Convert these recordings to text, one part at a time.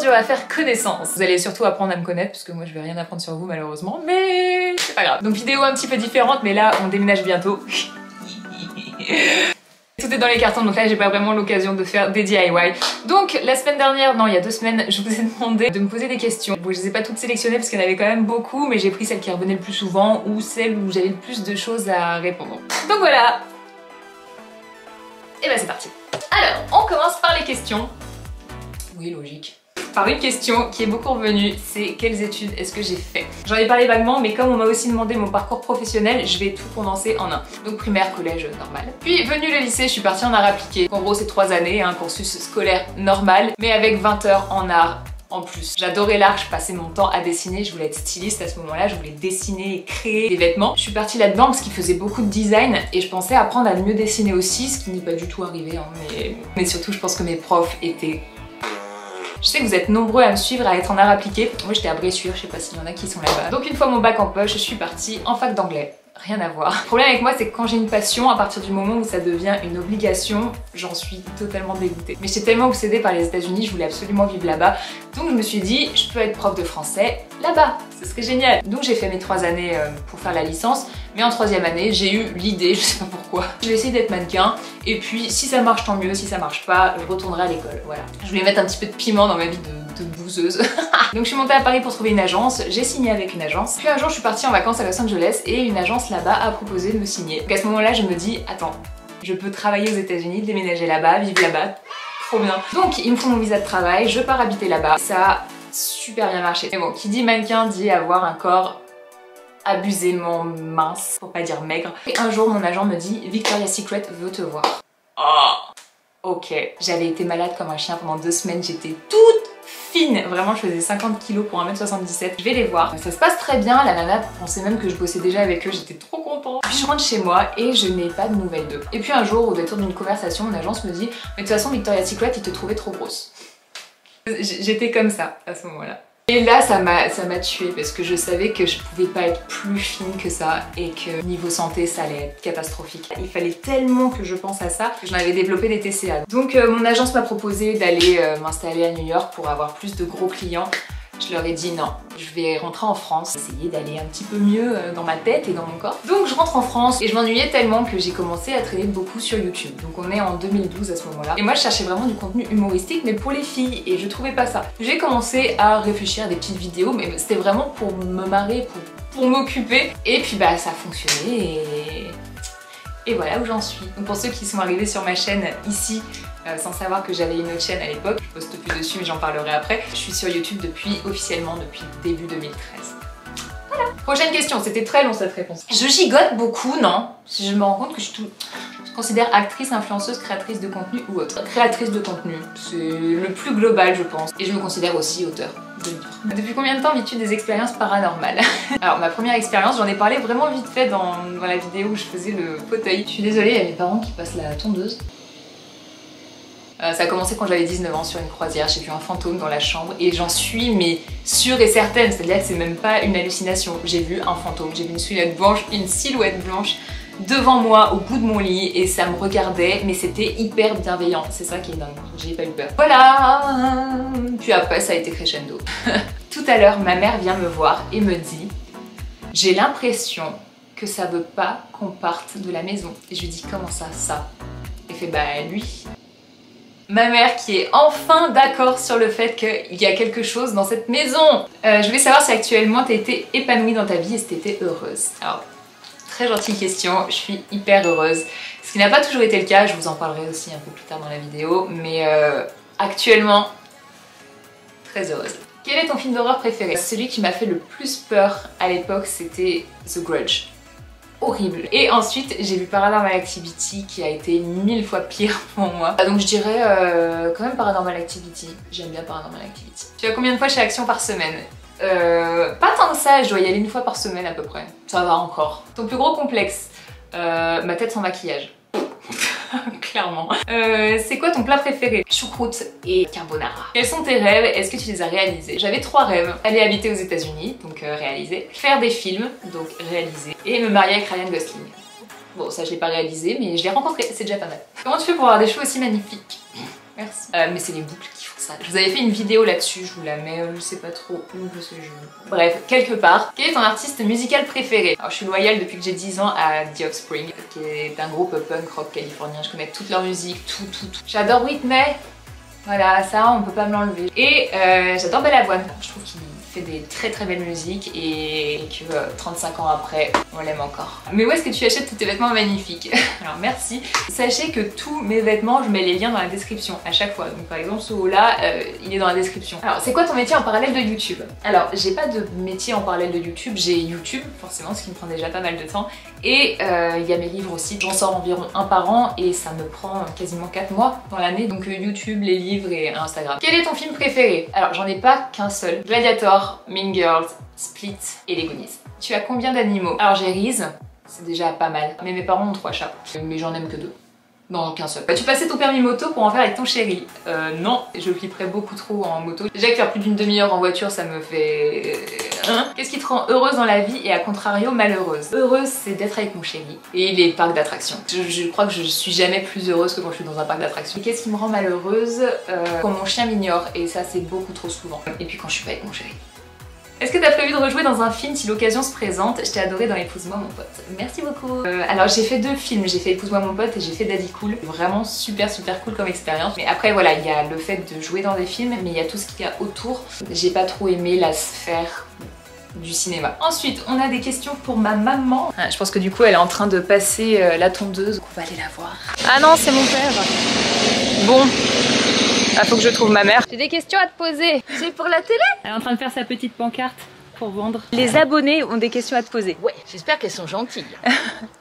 Aujourd'hui on va faire connaissance. Vous allez surtout apprendre à me connaître parce que moi je vais rien apprendre sur vous malheureusement, mais c'est pas grave. Donc vidéo un petit peu différente, mais là on déménage bientôt. Tout est dans les cartons, donc là j'ai pas vraiment l'occasion de faire des DIY. Donc la semaine dernière, non il y a 2 semaines, je vous ai demandé de me poser des questions. Bon, je les ai pas toutes sélectionnées parce qu'il y en avait quand même beaucoup, mais j'ai pris celles qui revenaient le plus souvent ou celles où j'avais le plus de choses à répondre. Donc voilà. Et bah c'est parti. Alors, on commence par les questions. Oui, logique. Par une question qui est beaucoup revenue, c'est quelles études est-ce que j'ai fait? J'en ai parlé vaguement, mais comme on m'a aussi demandé mon parcours professionnel, je vais tout condenser en un. Donc primaire, collège, normal. Puis venu le lycée, je suis partie en art appliqué. En gros, c'est 3 années, un cursus scolaire normal, mais avec 20 heures en art en plus. J'adorais l'art, je passais mon temps à dessiner, je voulais être styliste à ce moment-là, je voulais dessiner et créer des vêtements. Je suis partie là-dedans parce qu'il faisait beaucoup de design et je pensais apprendre à mieux dessiner aussi, ce qui n'est pas du tout arrivé, hein, mais surtout je pense que mes profs étaient... Je sais que vous êtes nombreux à me suivre, à être en art appliqué. Moi j'étais à Bressuire, je sais pas s'il y en a qui sont là-bas. Donc une fois mon bac en poche, je suis partie en fac d'anglais. Rien à voir. Le problème avec moi, c'est que quand j'ai une passion, à partir du moment où ça devient une obligation, j'en suis totalement dégoûtée. Mais j'étais tellement obsédée par les États-Unis, je voulais absolument vivre là-bas. Donc je me suis dit, je peux être prof de français là-bas. Ce serait génial. Donc j'ai fait mes 3 années pour faire la licence. Mais en 3e année, j'ai eu l'idée, je sais pas pourquoi, je vais essayer d'être mannequin. Et puis si ça marche, tant mieux. Si ça marche pas, je retournerai à l'école. Voilà. Je voulais mettre un petit peu de piment dans ma vie de bouseuse. Donc je suis montée à Paris pour trouver une agence, j'ai signé avec une agence. Puis un jour je suis partie en vacances à Los Angeles et une agence là-bas a proposé de me signer. Donc à ce moment-là je me dis, attends, je peux travailler aux États-Unis, déménager là-bas, vivre là-bas, trop bien. Donc ils me font mon visa de travail, je pars habiter là-bas. Ça a super bien marché. Mais bon, qui dit mannequin dit avoir un corps abusément mince, pour pas dire maigre. Et un jour mon agent me dit, Victoria's Secret veut te voir. Oh, ok. J'avais été malade comme un chien pendant 2 semaines, j'étais toute fine. Vraiment, je faisais 50 kilos pour 1m77. Je vais les voir. Ça se passe très bien. La nana pensait même que je bossais déjà avec eux. J'étais trop contente. Puis je rentre chez moi et je n'ai pas de nouvelles d'eux. Et puis un jour, au détour d'une conversation, mon agence me dit, mais de toute façon, Victoria's Secret, ils te trouvaient trop grosse. J'étais comme ça à ce moment-là. Et là ça m'a tuée parce que je savais que je pouvais pas être plus fine que ça et que niveau santé ça allait être catastrophique. Il fallait tellement que je pense à ça que j'en avais développé des TCA. Donc mon agence m'a proposé d'aller m'installer à New York pour avoir plus de gros clients. Je leur ai dit non, je vais rentrer en France, essayer d'aller un petit peu mieux dans ma tête et dans mon corps. Donc je rentre en France et je m'ennuyais tellement que j'ai commencé à traîner beaucoup sur YouTube. Donc on est en 2012 à ce moment-là. Et moi je cherchais vraiment du contenu humoristique mais pour les filles et je trouvais pas ça. J'ai commencé à réfléchir à des petites vidéos mais c'était vraiment pour me marrer, pour m'occuper. Et puis bah ça a fonctionné et voilà où j'en suis. Donc pour ceux qui sont arrivés sur ma chaîne ici, sans savoir que j'avais une autre chaîne à l'époque, je poste plus dessus mais j'en parlerai après. Je suis sur YouTube officiellement depuis début 2013. Voilà. Prochaine question, c'était très long cette réponse. Je gigote beaucoup, non? Je me rends compte que je considère actrice, influenceuse, créatrice de contenu ou autre. Créatrice de contenu, c'est le plus global je pense. Et je me considère aussi auteur de livres. Depuis combien de temps vis-tu des expériences paranormales? Alors ma première expérience, j'en ai parlé vraiment vite fait dans la vidéo où je faisais le fauteuil. Je suis désolée, il y a mes parents qui passent la tondeuse. Ça a commencé quand j'avais 19 ans sur une croisière, j'ai vu un fantôme dans la chambre et j'en suis mais sûre et certaine, c'est-à-dire que c'est même pas une hallucination. J'ai vu un fantôme, j'ai vu une silhouette blanche devant moi au bout de mon lit et ça me regardait mais c'était hyper bienveillant, c'est ça qui est dingue, j'ai pas eu peur. Voilà. Puis après ça a été crescendo. Tout à l'heure ma mère vient me voir et me dit « J'ai l'impression que ça veut pas qu'on parte de la maison ». Et je lui dis « Comment ça, ça ?» Elle fait « Bah lui ». Ma mère qui est enfin d'accord sur le fait qu'il y a quelque chose dans cette maison. Je voulais savoir si actuellement t'as été épanouie dans ta vie et si t'étais heureuse. Alors, très gentille question, je suis hyper heureuse. Ce qui n'a pas toujours été le cas, je vous en parlerai aussi un peu plus tard dans la vidéo, mais actuellement, très heureuse. Quel est ton film d'horreur préféré? Celui qui m'a fait le plus peur à l'époque, c'était The Grudge. Horrible. Et ensuite j'ai vu Paranormal Activity qui a été 1000 fois pire pour moi. Donc je dirais quand même Paranormal Activity. J'aime bien Paranormal Activity. Tu vas combien de fois chez Action par semaine? Pas tant que ça, je dois y aller 1 fois par semaine à peu près. Ça va encore. Ton plus gros complexe? Ma tête sans maquillage. Clairement. C'est quoi ton plat préféré? Choucroute et carbonara. Quels sont tes rêves? Est-ce que tu les as réalisés? J'avais 3 rêves. Aller habiter aux États-Unis, donc réalisé. Faire des films, donc réalisé. Et me marier avec Ryan Gosling. Bon, ça je l'ai pas réalisé, mais je l'ai rencontré, c'est déjà pas mal. Comment tu fais pour avoir des cheveux aussi magnifiques? Merci. Mais c'est les boucles qui font ça. Je vous avais fait une vidéo là-dessus, je vous la mets, je sais pas trop où parce que je... Bref, quelque part. Quel est ton artiste musical préféré? Alors je suis loyale depuis que j'ai 10 ans à The Offspring, qui est un groupe punk rock californien. Je connais toute leur musique, tout. J'adore Whitney. Voilà, ça on peut pas me l'enlever. Et j'adore Belle Avoine. Je trouve qu'il fait des très belles musiques et que 35 ans après, on l'aime encore. Mais où est-ce que tu achètes tous tes vêtements magnifiques? Alors merci. Sachez que tous mes vêtements, je mets les liens dans la description à chaque fois. Donc par exemple ce haut-là, il est dans la description. Alors c'est quoi ton métier en parallèle de YouTube? Alors j'ai pas de métier en parallèle de YouTube, j'ai YouTube forcément, ce qui me prend déjà pas mal de temps. Et il y a mes livres aussi, j'en sors environ un par an et ça me prend quasiment 4 mois dans l'année. Donc YouTube, les livres et Instagram. Quel est ton film préféré? Alors j'en ai pas qu'un seul. Gladiator, Mean Girls, Split et Les Goonies. Tu as combien d'animaux? Alors j'ai Reese, c'est déjà pas mal. Mais mes parents ont 3 chats, mais j'en aime que 2. Non, qu'un seul. Tu passais ton permis moto pour en faire avec ton chéri? Non, je flipperais beaucoup trop en moto. Déjà que faire plus d'une demi-heure en voiture, ça me fait... Qu'est-ce qui te rend heureuse dans la vie et à contrario malheureuse? Heureuse, c'est d'être avec mon chéri et les parcs d'attractions. Je crois que je suis jamais plus heureuse que quand je suis dans un parc d'attractions. Qu'est-ce qui me rend malheureuse? Quand mon chien m'ignore, et ça c'est beaucoup trop souvent. Et puis quand je suis pas avec mon chéri. Est-ce que tu as prévu de rejouer dans un film si l'occasion se présente? Je t'ai adoré dans Épouse-moi mon pote. Merci beaucoup. Alors j'ai fait 2 films, j'ai fait Épouse-moi mon pote et j'ai fait Daddy Cool. Vraiment super cool comme expérience. Mais après voilà, il y a le fait de jouer dans des films, mais il y a tout ce qu'il y a autour. J'ai pas trop aimé la sphère du cinéma. Ensuite, on a des questions pour ma maman. Ah, je pense que du coup elle est en train de passer la tondeuse. On va aller la voir. Ah non, c'est mon père. Bon. Ah, faut que je trouve ma mère. J'ai des questions à te poser. C'est pour la télé? Elle est en train de faire sa petite pancarte pour vendre. Les abonnés ont des questions à te poser. Ouais, j'espère qu'elles sont gentilles.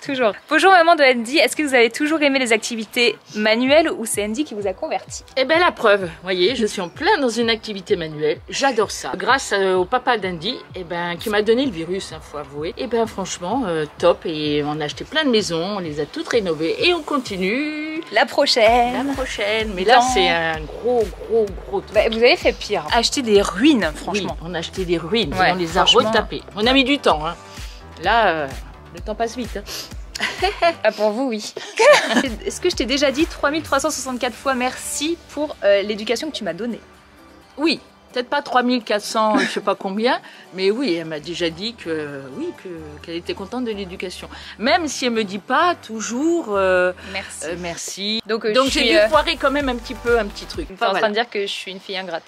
Toujours. Bonjour maman de Andy, est-ce que vous avez toujours aimé les activités manuelles ou c'est Andy qui vous a converti? Eh ben la preuve, vous voyez, je suis en plein dans une activité manuelle, j'adore ça. Grâce au papa d'Andy, eh ben, qui m'a donné le virus, faut avouer, eh ben franchement, top, et on a acheté plein de maisons, on les a toutes rénovées et on continue. La prochaine. Mais là c'est un gros truc. Bah, vous avez fait pire. Acheter des ruines, franchement. Oui, on a acheté des ruines, ouais, et on les a retapées. On a mis du temps, hein. Là, le temps passe vite. Hein. Ah, pour vous, oui. Est-ce que je t'ai déjà dit 3364 fois merci pour l'éducation que tu m'as donnée? Oui, peut-être pas 3400, je sais pas combien, mais oui, elle m'a déjà dit que oui, qu'elle était contente de l'éducation. Même si elle me dit pas toujours merci. Merci. Donc j'ai dû foirer quand même un petit truc. T'es en train de dire que je suis une fille ingrate?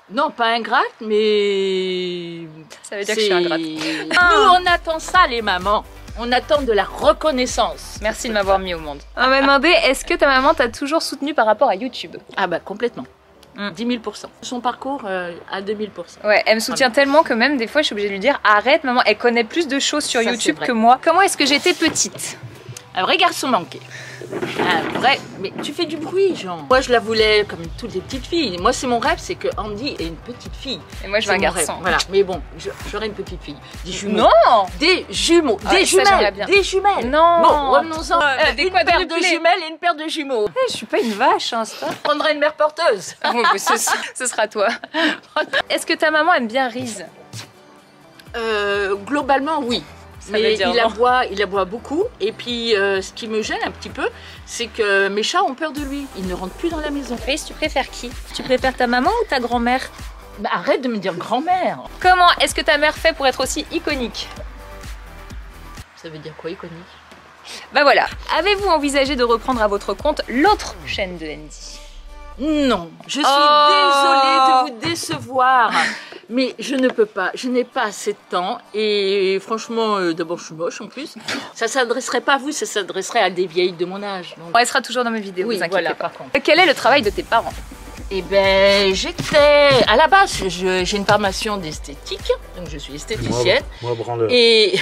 Non, pas ingrate, mais... Ça veut dire que je suis ingrate. Nous, on attend ça, les mamans. On attend de la reconnaissance. Merci de m'avoir mis au monde. On m'a demandé, est-ce que ta maman t'a toujours soutenu par rapport à YouTube? Ah bah complètement. 10 000%. Son parcours à 2000%. Ouais, elle me soutient tellement que même des fois je suis obligée de lui dire arrête maman, elle connaît plus de choses sur YouTube que moi. Comment est-ce que j'étais petite? Un vrai garçon manqué. Un vrai... Mais tu fais du bruit, Jean. Moi, je la voulais comme toutes les petites filles. Moi, c'est mon rêve, c'est que Andy ait une petite fille. Et moi, je veux un garçon. Voilà. Mais bon, j'aurai une petite fille. Des jumeaux. Non. Des jumeaux. Des jumelles. Des jumelles. Non. Bon, revenons-en. Une paire de jumelles et une paire de jumeaux. Je suis pas une vache, hein, ça. Je prendrai une mère porteuse. Ce sera toi. Est-ce que ta maman aime bien Reese? Globalement, oui. Mais il aboie beaucoup. Et puis, ce qui me gêne un petit peu, c'est que mes chats ont peur de lui. Ils ne rentrent plus dans la maison. Reese, tu préfères qui? Tu préfères ta maman ou ta grand-mère? Bah, arrête de me dire grand-mère. Comment est-ce que ta mère fait pour être aussi iconique? Ça veut dire quoi, iconique? Bah voilà. Avez-vous envisagé de reprendre à votre compte l'autre chaîne de Andy? Non, je suis désolée de vous décevoir, mais je ne peux pas, je n'ai pas assez de temps et franchement, d'abord je suis moche en plus, ça s'adresserait pas à vous, ça s'adresserait à des vieilles de mon âge. Donc... On restera toujours dans mes vidéos, oui, vous inquiétez voilà, pas. par contre. Quel est le travail de tes parents? Eh ben, j'étais, à la base, j'ai une formation d'esthétique, donc je suis esthéticienne. Moi branleur. Et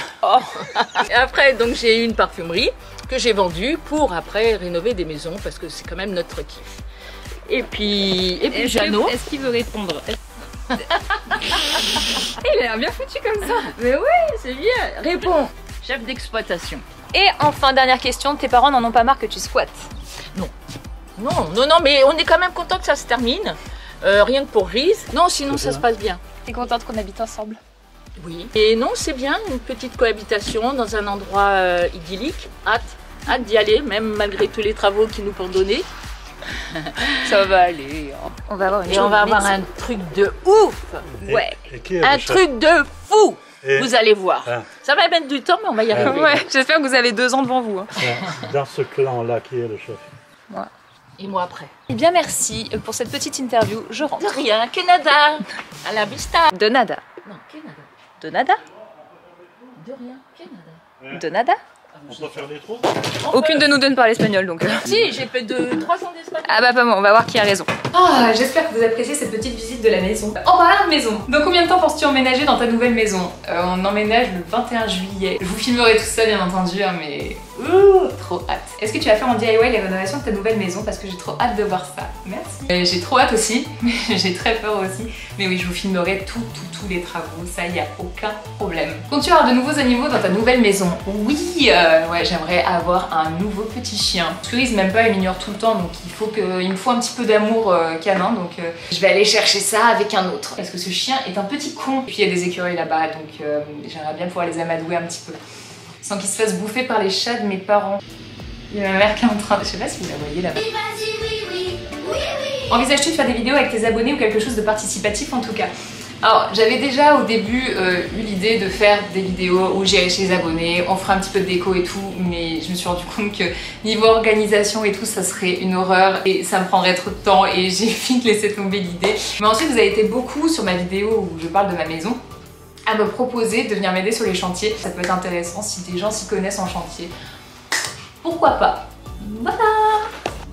après, donc j'ai eu une parfumerie que j'ai vendue pour après rénover des maisons parce que c'est quand même notre kiff. Et puis Jeannot. Est-ce qu'il veut répondre? Il a l'air bien foutu comme ça. Mais oui, c'est bien. Réponds. Chef d'exploitation. Et enfin, dernière question, tes parents n'en ont pas marre que tu squattes? Non. Non, mais on est quand même content que ça se termine. Rien que pour Reese. Non, sinon ça se passe bien. T'es contente qu'on habite ensemble? Oui. Et non, c'est bien, une petite cohabitation dans un endroit idyllique. Hâte d'y aller, même malgré tous les travaux qui nous sont donnés. Ça va aller. On va avoir une Et on va avoir un truc de ouf. Ouais. Un truc de fou. Et vous allez voir. Ah. Ça va mettre du temps, mais on va y arriver. Ouais, j'espère que vous avez 2 ans devant vous. Hein. Dans ce clan-là, qui est le chef? Moi. Et moi après. Eh bien merci pour cette petite interview. Je rentre. De rien, Canada. À la vista. De nada. Non, Canada. De nada. De rien, Canada. De nada. On peut faire des trous? Aucune de nous deux ne parle espagnol donc. Si, j'ai fait 3 ans d'espagnol. Ah bah pas moi, on va voir qui a raison. Ah, j'espère que vous appréciez cette petite visite de la maison. En parlant de maison, dans combien de temps penses-tu emménager dans ta nouvelle maison? On emménage le 21 juillet. Je vous filmerai tout ça bien entendu, hein, mais trop hâte. Est-ce que tu vas faire en DIY les rénovations de ta nouvelle maison? Parce que j'ai trop hâte de voir ça. Merci. J'ai trop hâte aussi, mais j'ai très peur aussi. Mais oui, je vous filmerai tous les travaux, ça y a aucun problème. Comptes-tu avoir de nouveaux animaux dans ta nouvelle maison? Oui, ouais, j'aimerais avoir un nouveau petit chien. Squeeze même pas, il m'ignore tout le temps, donc il me faut un petit peu d'amour canin, donc je vais aller chercher ça avec un autre. Parce que ce chien est un petit con. Et puis il y a des écureuils là-bas, donc j'aimerais bien pouvoir les amadouer un petit peu. Sans qu'ils se fassent bouffer par les chats de mes parents. Il y a ma mère qui est en train de... Je sais pas si vous la voyez là-bas. Envisages-tu de faire des vidéos avec tes abonnés ou quelque chose de participatif en tout cas? Alors j'avais déjà au début eu l'idée de faire des vidéos où j'irais chez les abonnés, on fera un petit peu de déco et tout, mais je me suis rendu compte que niveau organisation et tout ça serait une horreur et ça me prendrait trop de temps et j'ai vite laissé tomber l'idée. Mais ensuite vous avez été beaucoup sur ma vidéo où je parle de ma maison à me proposer de venir m'aider sur les chantiers. Ça peut être intéressant si des gens s'y connaissent en chantier. Pourquoi pas? Voilà.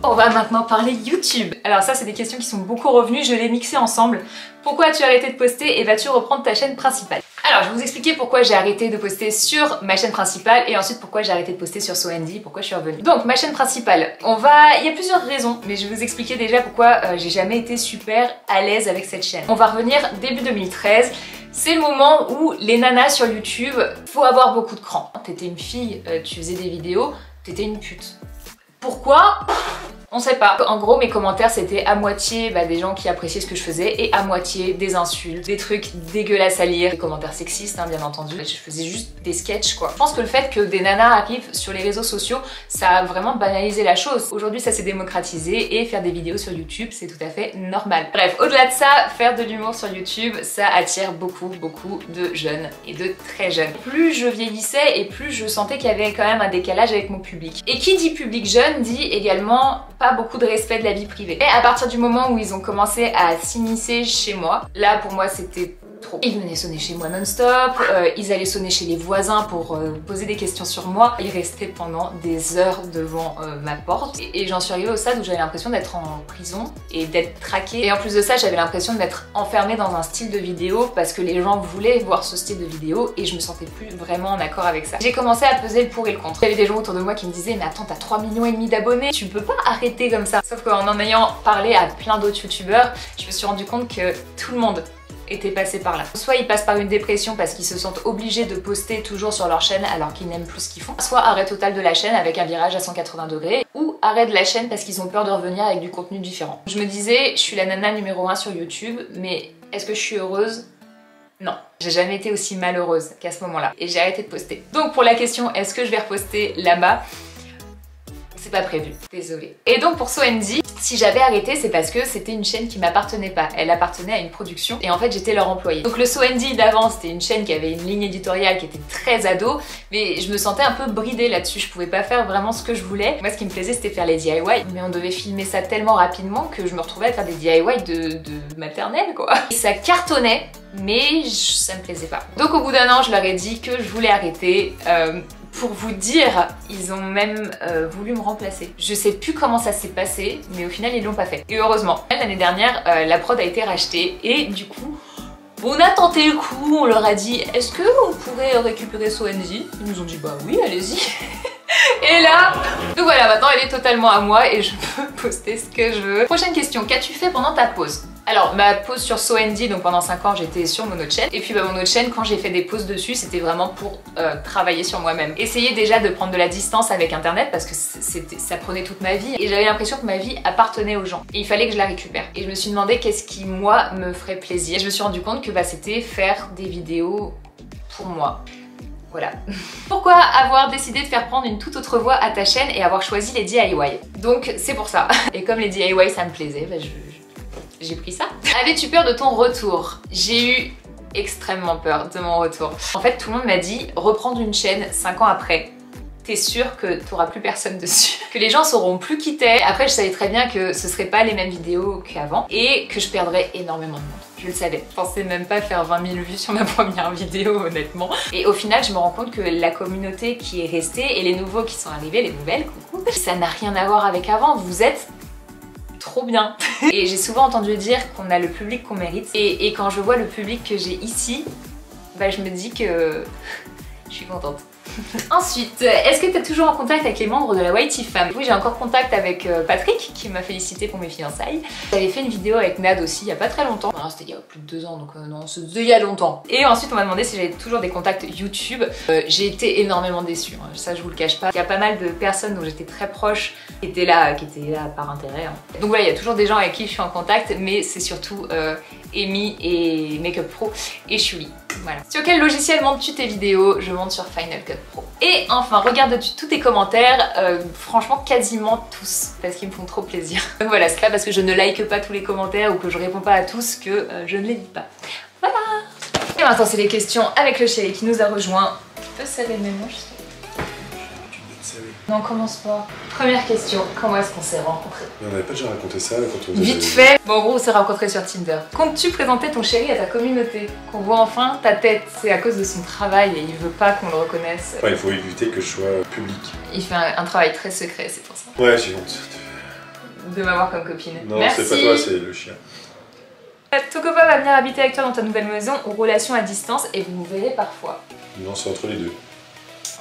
On va maintenant parler YouTube. Alors ça c'est des questions qui sont beaucoup revenues, je les mixées ensemble. Pourquoi as-tu arrêté de poster et vas-tu reprendre ta chaîne principale? Alors je vais vous expliquer pourquoi j'ai arrêté de poster sur ma chaîne principale et ensuite pourquoi j'ai arrêté de poster sur SoAndy, pourquoi je suis revenue. Donc ma chaîne principale, il y a plusieurs raisons, mais je vais vous expliquer déjà pourquoi j'ai jamais été super à l'aise avec cette chaîne. On va revenir début 2013. C'est le moment où les nanas sur YouTube, faut avoir beaucoup de cran. T'étais une fille, tu faisais des vidéos, t'étais une pute. Pourquoi? On sait pas. En gros, mes commentaires c'était à moitié des gens qui appréciaient ce que je faisais et à moitié des insultes, des trucs dégueulasses à lire, des commentaires sexistes hein, bien entendu. Je faisais juste des sketchs quoi. Je pense que le fait que des nanas arrivent sur les réseaux sociaux, ça a vraiment banalisé la chose. Aujourd'hui ça s'est démocratisé et faire des vidéos sur YouTube c'est tout à fait normal. Bref, au-delà de ça, faire de l'humour sur YouTube, ça attire beaucoup de jeunes et de très jeunes. Plus je vieillissais et plus je sentais qu'il y avait quand même un décalage avec mon public. Et qui dit public jeune dit également pas beaucoup de respect de la vie privée. Et à partir du moment où ils ont commencé à s'immiscer chez moi, là pour moi c'était trop. Ils venaient sonner chez moi non-stop, ils allaient sonner chez les voisins pour poser des questions sur moi. Ils restaient pendant des heures devant ma porte et j'en suis arrivée au stade où j'avais l'impression d'être en prison et d'être traquée. Et en plus de ça, j'avais l'impression d'être enfermée dans un style de vidéo parce que les gens voulaient voir ce style de vidéo et je me sentais plus vraiment en accord avec ça. J'ai commencé à peser le pour et le contre. Il y avait des gens autour de moi qui me disaient mais attends, t'as 3,5 millions d'abonnés, tu peux pas arrêter comme ça. Sauf qu'en ayant parlé à plein d'autres youtubeurs, je me suis rendu compte que tout le monde était passé par là. Soit ils passent par une dépression parce qu'ils se sentent obligés de poster toujours sur leur chaîne alors qu'ils n'aiment plus ce qu'ils font, soit arrêt total de la chaîne avec un virage à 180 degrés, ou arrêt de la chaîne parce qu'ils ont peur de revenir avec du contenu différent. Je me disais, je suis la nana numéro 1 sur YouTube, mais est-ce que je suis heureuse? Non, j'ai jamais été aussi malheureuse qu'à ce moment-là et j'ai arrêté de poster. Donc pour la question, est-ce que je vais reposter là-bas? C'est pas prévu, désolée. Et donc pour SoAndy, si j'avais arrêté, c'est parce que c'était une chaîne qui m'appartenait pas. Elle appartenait à une production et en fait j'étais leur employée. Donc le SoAndy d'avant, c'était une chaîne qui avait une ligne éditoriale qui était très ado, mais je me sentais un peu bridée là-dessus. Je pouvais pas faire vraiment ce que je voulais. Moi ce qui me plaisait c'était faire les DIY, mais on devait filmer ça tellement rapidement que je me retrouvais à faire des DIY de maternelle quoi. Et ça cartonnait, mais ça me plaisait pas. Donc au bout d'un an, je leur ai dit que je voulais arrêter. Pour vous dire, ils ont même voulu me remplacer. Je sais plus comment ça s'est passé, mais au final ils l'ont pas fait. Et heureusement, l'année dernière, la prod a été rachetée et du coup, on a tenté le coup, on leur a dit est-ce que on pourrait récupérer SoAndy? Ils nous ont dit bah oui, allez-y. Et là, donc voilà, maintenant elle est totalement à moi et je peux poster ce que je veux. Prochaine question, qu'as-tu fait pendant ta pause? Alors ma pause sur SoAndy, donc pendant 5 ans j'étais sur mon autre chaîne. Et puis mon autre chaîne, quand j'ai fait des pauses dessus, c'était vraiment pour travailler sur moi-même. Essayer déjà de prendre de la distance avec internet parce que ça prenait toute ma vie. Et j'avais l'impression que ma vie appartenait aux gens. Et il fallait que je la récupère. Et je me suis demandé qu'est-ce qui moi me ferait plaisir. Et je me suis rendu compte que c'était faire des vidéos pour moi. Voilà. Pourquoi avoir décidé de faire prendre une toute autre voie à ta chaîne et avoir choisi les DIY? Donc c'est pour ça. Et comme les DIY ça me plaisait, bah, j'ai pris ça. Avais-tu peur de ton retour? J'ai eu extrêmement peur de mon retour. En fait, tout le monde m'a dit reprendre une chaîne 5 ans après. T'es sûr que t'auras plus personne dessus, que les gens sauront plus qui t'es. Après, je savais très bien que ce serait pas les mêmes vidéos qu'avant et que je perdrais énormément de monde. Je le savais. Je pensais même pas faire 20 000 vues sur ma première vidéo, honnêtement. Et au final, je me rends compte que la communauté qui est restée et les nouveaux qui sont arrivés, les nouvelles, coucou, ça n'a rien à voir avec avant. Vous êtes trop bien. Et j'ai souvent entendu dire qu'on a le public qu'on mérite. Et quand je vois le public que j'ai ici, bah je me dis que je suis contente. Ensuite, est-ce que tu es toujours en contact avec les membres de la YT Fam? Oui, j'ai encore contact avec Patrick qui m'a félicité pour mes fiançailles. J'avais fait une vidéo avec Nad aussi il y a pas très longtemps. Enfin, c'était il y a plus de 2 ans, donc non, c'était il y a longtemps. Et ensuite, on m'a demandé si j'avais toujours des contacts YouTube. J'ai été énormément déçue, hein. Ça je vous le cache pas. Il y a pas mal de personnes dont j'étais très proche qui étaient là par intérêt. Hein. Donc voilà, il y a toujours des gens avec qui je suis en contact, mais c'est surtout Amy et Makeup Pro et Shuli. Voilà. Sur quel logiciel montes-tu tes vidéos? Je monte sur Final Cut Pro. Et enfin, regarde-tu tous tes commentaires? Franchement, quasiment tous, parce qu'ils me font trop plaisir. Donc voilà, c'est pas parce que je ne like pas tous les commentaires ou que je réponds pas à tous que je ne les lis pas. Voilà. Et maintenant, c'est les questions avec le chéri qui nous a rejoint. Tu peux serrer mes manches? Non, commence pas. Première question, comment est-ce qu'on s'est rencontrés? Mais on n'avait pas déjà raconté ça quand on Vite fait. Bon, en gros, on s'est rencontrés sur Tinder. Comptes-tu présenter ton chéri à ta communauté? Qu'on voit enfin ta tête. C'est à cause de son travail et il veut pas qu'on le reconnaisse. Ouais, il faut éviter que je sois public. Il fait un travail très secret, c'est pour ça. Ouais, j'ai honte. De m'avoir comme copine. Non, merci. c'est pas toi, c'est le chien. Tokopa va venir habiter avec toi dans ta nouvelle maison ou relation à distance et vous vous verrez parfois. Non, c'est entre les deux.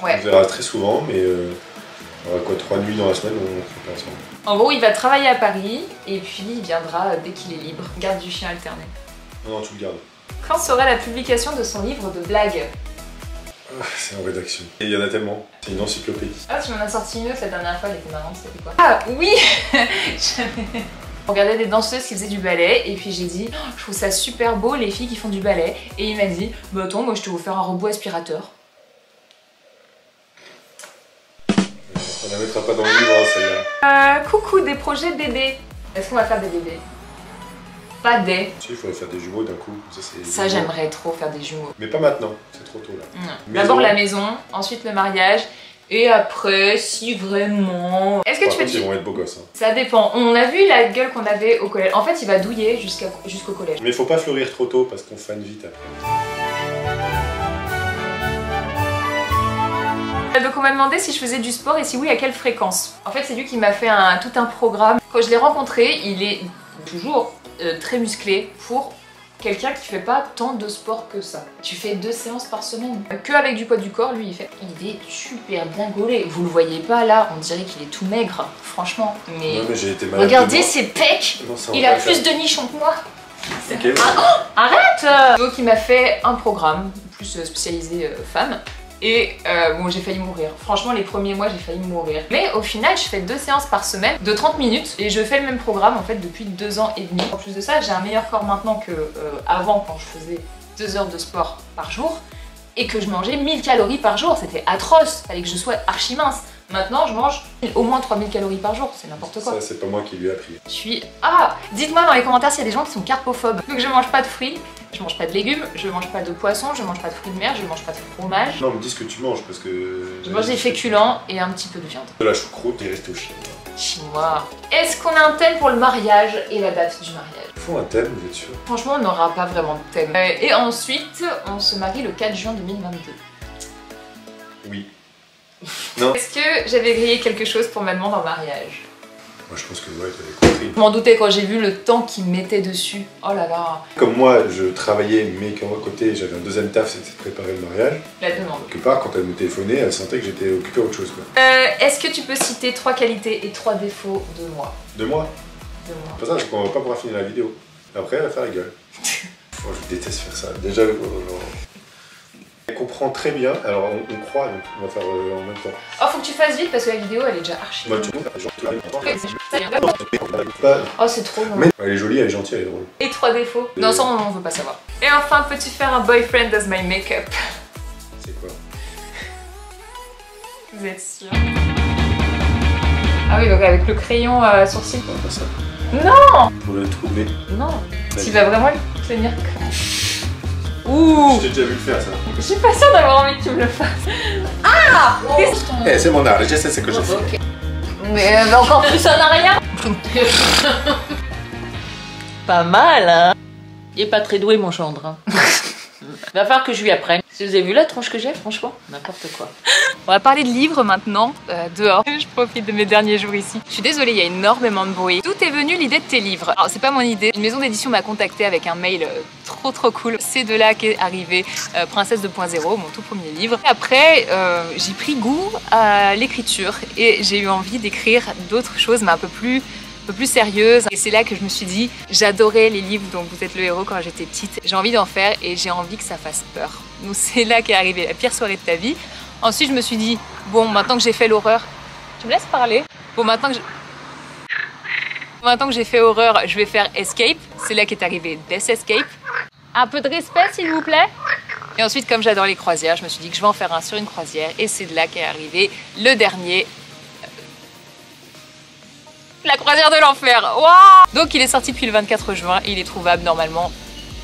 Ouais. On se verra très souvent, mais on aura quoi, 3 nuits dans la semaine, on fait pas ensemble. En gros, il va travailler à Paris et puis il viendra dès qu'il est libre. Garde du chien alterné. Non, tu le gardes. Quand sera la publication de son livre de blagues? C'est en rédaction. Et il y en a tellement. C'est une encyclopédie. Ah, tu m'en as sorti une autre la dernière fois, elle était marrante, c'était quoi? Ah oui. On regardait des danseuses qui faisaient du ballet et puis j'ai dit oh, je trouve ça super beau les filles qui font du ballet. Et il m'a dit bah attends, moi je te veux faire un robot aspirateur. On la mettra pas dans le livre, hein, celle-là. Coucou, des projets bébés. Est-ce qu'on va faire des bébés? Pas des. Si, il faudrait faire des jumeaux d'un coup. Ça j'aimerais trop faire des jumeaux. Mais pas maintenant, c'est trop tôt là. D'abord la maison, ensuite le mariage, et après, si vraiment... Est-ce que tu fais ils vont être beaux gosses. Hein. Ça dépend. On a vu la gueule qu'on avait au collège. En fait, il va douiller jusqu'au collège. Mais il faut pas fleurir trop tôt parce qu'on fane vite après. Donc on m'a demandé si je faisais du sport et si oui à quelle fréquence. En fait c'est lui qui m'a fait tout un programme. Quand je l'ai rencontré, il est toujours très musclé pour quelqu'un qui fait pas tant de sport que ça. Tu fais 2 séances par semaine. Que avec du poids du corps, lui il fait. Il est super bien gaulé. Vous le voyez pas là, on dirait qu'il est tout maigre, franchement. Mais, non, mais j'ai été malade. Regardez ses pecs. Non, il a plus de nichons que moi. Okay. Ah, oh, arrête. Donc il m'a fait un programme plus spécialisé femmes. Et bon, j'ai failli mourir. Franchement, les premiers mois, j'ai failli mourir. Mais au final, je fais 2 séances par semaine de 30 minutes et je fais le même programme en fait depuis 2 ans et demi. En plus de ça, j'ai un meilleur corps maintenant que avant quand je faisais 2 heures de sport par jour et que je mangeais 1000 calories par jour. C'était atroce. Fallait que je sois archi mince. Maintenant, je mange au moins 3000 calories par jour. C'est n'importe quoi. Ça, c'est pas moi qui lui ai appris. Je suis... Ah, dites-moi dans les commentaires s'il y a des gens qui sont carpophobes. Donc je mange pas de fruits. Je mange pas de légumes, je mange pas de poisson, je mange pas de fruits de mer, je mange pas de fromage. Non, me dis ce que tu manges parce que... Je mange des féculents et un petit peu de viande. De la choucroute et reste au chien. Chinois. Est-ce qu'on a un thème pour le mariage et la date du mariage? Il faut un thème, vous êtes sûr? Franchement, on n'aura pas vraiment de thème. Et ensuite, on se marie le 4 juin 2022. Oui. Non. Est-ce que j'avais grillé quelque chose pour ma demande en mariage? Moi je pense que ouais, t'avais compris. Je m'en doutais quand j'ai vu le temps qu'il mettait dessus. Oh là là. Comme moi, je travaillais, mais qu'à côté, j'avais un deuxième taf, c'était de préparer le mariage. La demande. Quelque part, quand elle me téléphonait, elle sentait que j'étais occupé à autre chose, quoi. Est-ce que tu peux citer 3 qualités et 3 défauts de moi? De moi? De moi. Pas ça, c'est qu'on va pas pouvoir finir la vidéo. Après, elle va faire la gueule. Moi, je déteste faire ça. Déjà, elle comprend très bien, alors on croit, donc on va faire en même temps. Oh, faut que tu fasses vite parce que la vidéo elle est déjà archi. Moi, Oh, c'est trop long. Mais elle est jolie, elle est gentille, elle est drôle. Et 3 défauts? Non, ça on veut pas savoir. Et enfin, peux-tu faire un boyfriend does my make-up? C'est quoi? Vous êtes sûr? Ah oui, donc avec le crayon sourcil. Pas ça. Non! Pour le troubler. Non. Tu vas vraiment le tenir. Ouh! Je t'ai déjà vu le faire ça. Je suis pas sûre d'avoir envie que tu me le fasses. Ah! Eh, c'est mon art, je sais ce que je fais. Okay. Mais encore plus en arrière. Pas mal, hein? Il est pas très doué, mon gendre. Hein. Va falloir que je lui apprenne. Si vous avez vu la tronche que j'ai, franchement, n'importe quoi. On va parler de livres maintenant, dehors. Je profite de mes derniers jours ici. Je suis désolée, il y a énormément de bruit. D'où est venue l'idée de tes livres? Alors, c'est pas mon idée. Une maison d'édition m'a contactée avec un mail trop cool. C'est de là qu'est arrivé Princesse 2.0, mon tout premier livre. Après, j'ai pris goût à l'écriture et j'ai eu envie d'écrire d'autres choses, mais un peu plus sérieuse. Et c'est là que je me suis dit, j'adorais les livres dont vous êtes le héros quand j'étais petite. J'ai envie d'en faire et j'ai envie que ça fasse peur. Donc c'est là qu'est arrivée la pire soirée de ta vie. Ensuite, je me suis dit, bon, maintenant que j'ai fait l'horreur, tu me laisses parler? Bon, maintenant que j'ai fait horreur, je vais faire Escape. C'est là qu'est arrivé Death Escape. Un peu de respect, s'il vous plaît. Et ensuite, comme j'adore les croisières, je me suis dit que je vais en faire un sur une croisière. Et c'est de là qu'est arrivé le dernier. La croisière de l'enfer. Wow! Donc il est sorti depuis le 24 juin et il est trouvable normalement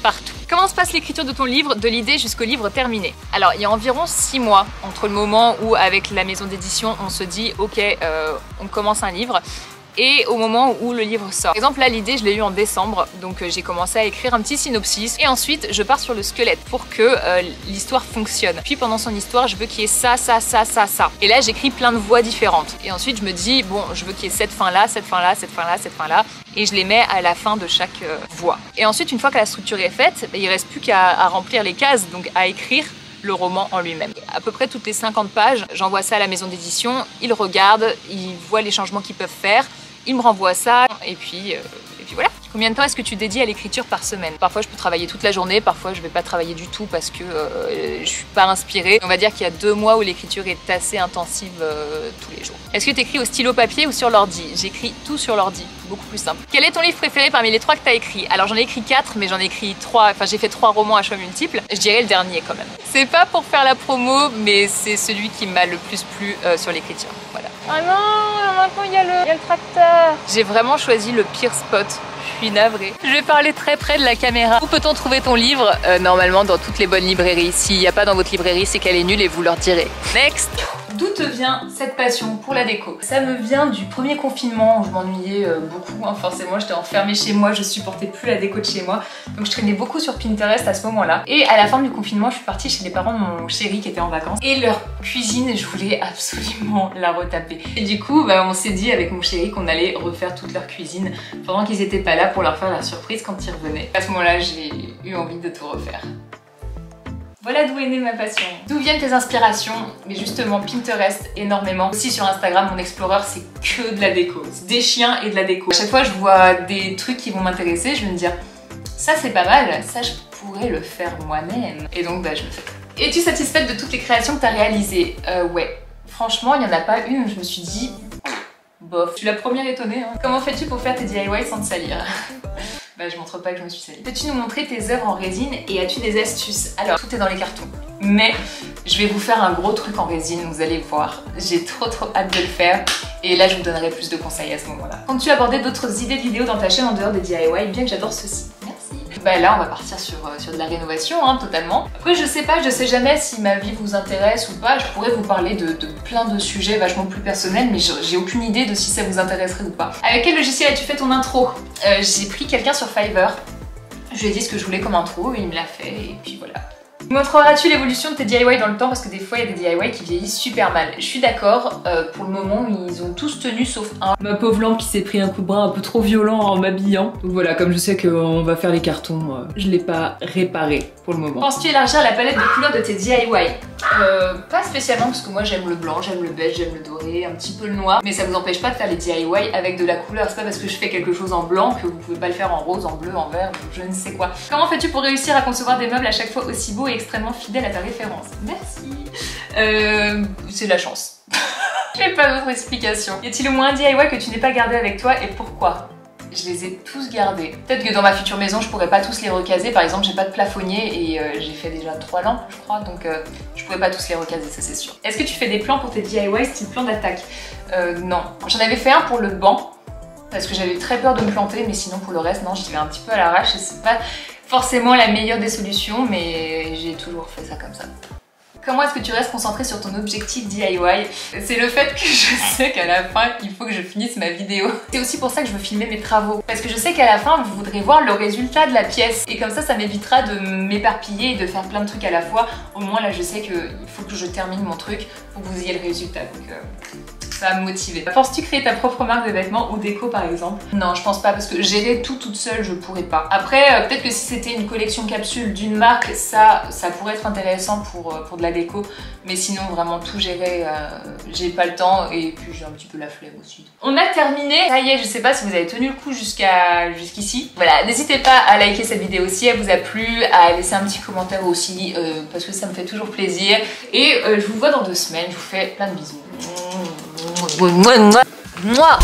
partout. Comment se passe l'écriture de ton livre, de l'idée jusqu'au livre terminé? Alors il y a environ 6 mois entre le moment où avec la maison d'édition on se dit ok on commence un livre et au moment où le livre sort. Par exemple là l'idée je l'ai eu en décembre, donc j'ai commencé à écrire un petit synopsis et ensuite je pars sur le squelette pour que l'histoire fonctionne. Puis pendant son histoire je veux qu'il y ait ça. Et là j'écris plein de voix différentes. Et ensuite je me dis bon je veux qu'il y ait cette fin là, cette fin là, cette fin là, cette fin là et je les mets à la fin de chaque voix. Et ensuite une fois que la structure est faite, il reste plus qu'à remplir les cases, donc à écrire le roman en lui-même. À peu près toutes les 50 pages, j'envoie ça à la maison d'édition, ils regardent, ils voient les changements qu'ils peuvent faire. Il me renvoie ça et puis voilà. Combien de temps est-ce que tu dédies à l'écriture par semaine? Parfois je peux travailler toute la journée, parfois je vais pas travailler du tout parce que je suis pas inspirée. On va dire qu'il y a 2 mois où l'écriture est assez intensive tous les jours. Est-ce que tu écris au stylo papier ou sur l'ordi? J'écris tout sur l'ordi, beaucoup plus simple. Quel est ton livre préféré parmi les 3 que tu as écrits? Alors j'en ai écrit 4 mais j'en ai écrit 3, enfin j'ai fait 3 romans à choix multiples. Je dirais le dernier quand même. C'est pas pour faire la promo mais c'est celui qui m'a le plus plu sur l'écriture. Voilà. Ah non, maintenant il y a le tracteur. J'ai vraiment choisi le pire spot. Je suis navrée. Je vais parler très près de la caméra. Où peut-on trouver ton livre? Normalement dans toutes les bonnes librairies. S'il n'y a pas dans votre librairie, c'est qu'elle est nulle et vous leur direz. Next. D'où te vient cette passion pour la déco? Ça me vient du premier confinement où je m'ennuyais beaucoup. Hein. Forcément, j'étais enfermée chez moi, je supportais plus la déco de chez moi. Donc je traînais beaucoup sur Pinterest à ce moment-là. Et à la fin du confinement, je suis partie chez les parents de mon chéri qui était en vacances. Et leur cuisine, je voulais absolument la retaper. Et du coup, on s'est dit avec mon chéri qu'on allait refaire toute leur cuisine pendant qu'ils étaient pas là pour leur faire la surprise quand ils revenaient. À ce moment-là, j'ai eu envie de tout refaire. Voilà d'où est née ma passion. D'où viennent tes inspirations? Mais justement Pinterest énormément. Aussi sur Instagram, mon Explorer c'est que de la déco. Des chiens et de la déco. À chaque fois je vois des trucs qui vont m'intéresser, je vais me dire ça c'est pas mal, ça je pourrais le faire moi-même. Et donc je le fais. Es-tu satisfaite de toutes les créations que tu as réalisées? Ouais. Franchement il n'y en a pas une où je me suis dit bof. Je suis la première étonnée. Hein. Comment fais-tu pour faire tes DIY sans te salir? Je montre pas que je me suis salie. Peux-tu nous montrer tes œuvres en résine et as-tu des astuces? Alors, tout est dans les cartons. Mais je vais vous faire un gros truc en résine, vous allez voir. J'ai trop hâte de le faire. Et là, je vous donnerai plus de conseils à ce moment-là. Comptes-tu aborder d'autres idées de vidéos dans ta chaîne en dehors des DIY? Bien que j'adore ceci. Merci. Là, on va partir sur de la rénovation, hein, totalement. Après, je sais jamais si ma vie vous intéresse ou pas. Je pourrais vous parler de plein de sujets vachement plus personnels, mais j'ai aucune idée de si ça vous intéresserait ou pas. Avec quel logiciel as-tu fait ton intro? J'ai pris quelqu'un sur Fiverr. Je lui ai dit ce que je voulais comme intro et il me l'a fait, et puis voilà. Montreras-tu l'évolution de tes DIY dans le temps? Parce que des fois il y a des DIY qui vieillissent super mal. Je suis d'accord, pour le moment ils ont tous tenu sauf un. Ma pauvre lampe qui s'est pris un coup de bras un peu trop violent en m'habillant. Donc voilà, comme je sais qu'on va faire les cartons, je l'ai pas réparé pour le moment. Penses-tu élargir la palette de couleurs de tes DIY? Pas spécialement parce que moi j'aime le blanc, j'aime le beige, j'aime le doré, un petit peu le noir. Mais ça vous empêche pas de faire les DIY avec de la couleur. C'est pas parce que je fais quelque chose en blanc que vous pouvez pas le faire en rose, en bleu, en vert, je ne sais quoi. Comment fais-tu pour réussir à concevoir des meubles à chaque fois aussi beaux et extrêmement fidèles à ta référence? Merci. C'est de la chance. J'ai pas d'autre explication. Y a-t-il au moins un DIY que tu n'aies pas gardé avec toi et pourquoi? je les ai tous gardés. Peut-être que dans ma future maison, je pourrais pas tous les recaser. Par exemple, j'ai pas de plafonnier et j'ai fait déjà 3 lampes, je crois, donc je pourrais pas tous les recaser, ça c'est sûr. Est-ce que tu fais des plans pour tes DIY style plan d'attaque? Non. J'en avais fait un pour le banc, parce que j'avais très peur de me planter, mais sinon pour le reste, non, j'y vais un petit peu à l'arrache et c'est pas forcément la meilleure des solutions, mais j'ai toujours fait ça comme ça. Comment est-ce que tu restes concentré sur ton objectif DIY? C'est le fait que je sais qu'à la fin, il faut que je finisse ma vidéo. C'est aussi pour ça que je veux filmer mes travaux. Parce que je sais qu'à la fin, vous voudrez voir le résultat de la pièce. Et comme ça m'évitera de m'éparpiller et de faire plein de trucs à la fois. Au moins là, je sais qu'il faut que je termine mon truc pour que vous ayez le résultat. Donc ça va me motiver. Penses-tu créer ta propre marque de vêtements ou déco par exemple? Non, je pense pas parce que gérer tout toute seule, je pourrais pas. Après, peut-être que si c'était une collection capsule d'une marque, ça pourrait être intéressant pour de la déco. Mais sinon, vraiment tout gérer, j'ai pas le temps et puis j'ai un petit peu la flemme aussi. On a terminé. Ça y est, je sais pas si vous avez tenu le coup jusqu'ici. Voilà, n'hésitez pas à liker cette vidéo si elle vous a plu, à laisser un petit commentaire aussi parce que ça me fait toujours plaisir. Et je vous vois dans 2 semaines. Je vous fais plein de bisous. Mouah.